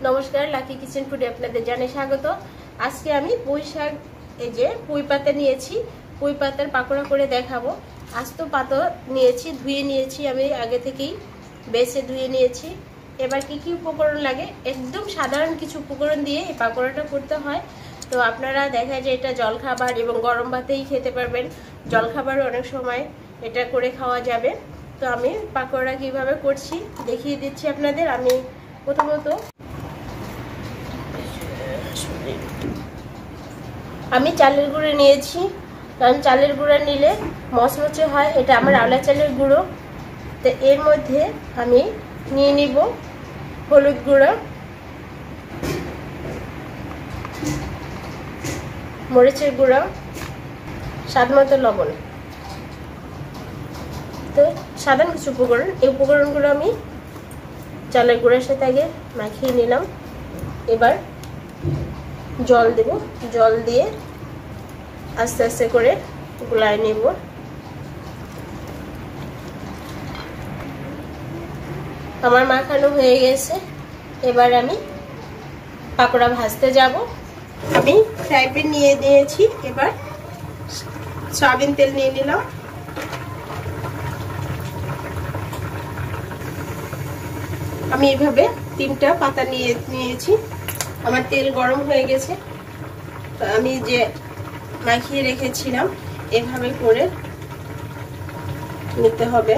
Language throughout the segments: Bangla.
নমস্কার, লাকি কিচেন ফুডে আপনাদের জানাই স্বাগত। আজকে আমি পুঁই শাক, এই যে পুঁই পাতা নিয়েছি, পুঁই পাতার পাকোড়া করে দেখাবো। আস্ত পাতা নিয়েছি, ধুয়ে নিয়েছি, আমি আগে থেকেই বেছে ধুয়ে নিয়েছি। এবার কি কি উপকরণ লাগে, একদম সাধারণ কিছু উপকরণ দিয়ে এই পাকোড়াটা করতে হয়। তো আপনারা দেখা যায় এটা জলখাবার এবং গরম ভাতেই খেতে পারবেন, জলখাবারও অনেক সময় এটা করে খাওয়া যাবে। তো আমি পাকোড়া কিভাবে করছি দেখিয়ে দিচ্ছি আপনাদের। আমি প্রথমত আমি চালের গুঁড়ো নিয়েছি, কারণ চালের গুঁড়ো নিলে মচমচে হয়। এটা আমার আলা চালের গুঁড়ো। তো এর মধ্যে আমি নিয়ে নিব হলুদ গুঁড়ো, মরিচের গুঁড়ো, স্বাদমতো লবণ। তো সাধারণ কিছু উপকরণ, এই উপকরণগুলো আমি চালের গুঁড়োর সাথে আগে মাখিয়ে নিলাম। এবার জল দেব, জল দিয়ে আস্তে আস্তে করে গুলায় নেব। আমার মাখানো হয়ে গেছে। এবার আমি পাকোড়া ভাজতে যাব। আমি ফ্রাই প্যান নিয়ে নিয়েছি, এবার সয়াবিন তেল নিয়ে নিলাম। আমি এইভাবে 3টা পাতা নিয়েছি। আমার তেল গরম হয়ে গেছে। তো আমি যে মাখিয়ে রেখেছিলাম এভাবে করে নিতে হবে।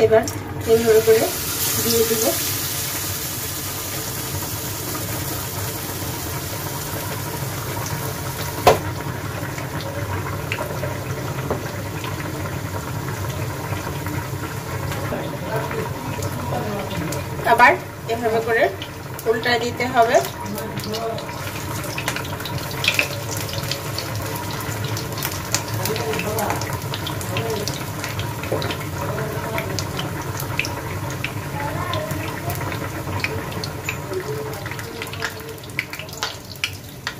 এবার এইভাবে করে দিয়ে দিব। আবার এভাবে করে উল্টা দিতে হবে।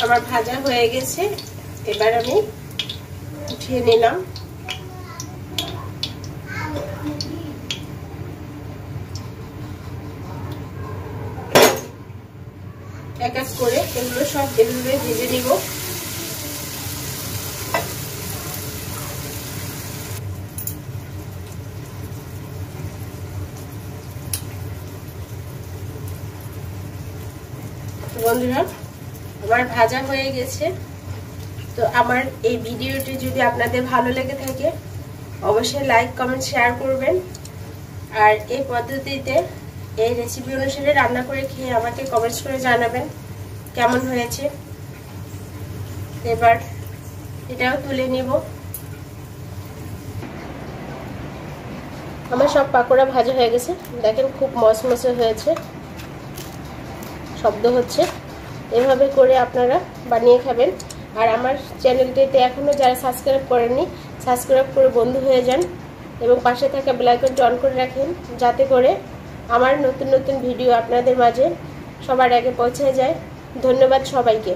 আমার ভাজা হয়ে গেছে, এবার আমি উঠিয়ে নিলাম। এক এক করে এগুলো সব এভাবে ভেজে নিব। বন্ধুরা, আমার ভাজা হয়ে গেছে। তো আমার এই ভিডিওটি যদি আপনাদের ভালো লেগে থাকে অবশ্যই লাইক, কমেন্ট, শেয়ার করবেন। আর এই পদ্ধতিতে, এই রেসিপি অনুসারে রান্না করে খেয়ে আমাকে কমেন্টস করে জানাবেন কেমন হয়েছে। এবার এটাও তুলে নিব। আমার সব পাকোড়া ভাজা হয়ে গেছে, দেখেন খুব মচমচে হয়েছে, শব্দ হচ্ছে। এভাবে করে আপনারা বানিয়ে খাবেন। আর আমার চ্যানেলটিতে এখনও যারা সাবস্ক্রাইব করেননি, সাবস্ক্রাইব করে বন্ধু হয়ে যান এবং পাশে থাকা বেল আইকনটি অন করে রাখেন, যাতে করে আমার নতুন নতুন ভিডিও আপনাদের মাঝে সবার আগে পৌঁছে যায়। ধন্যবাদ সবাইকে।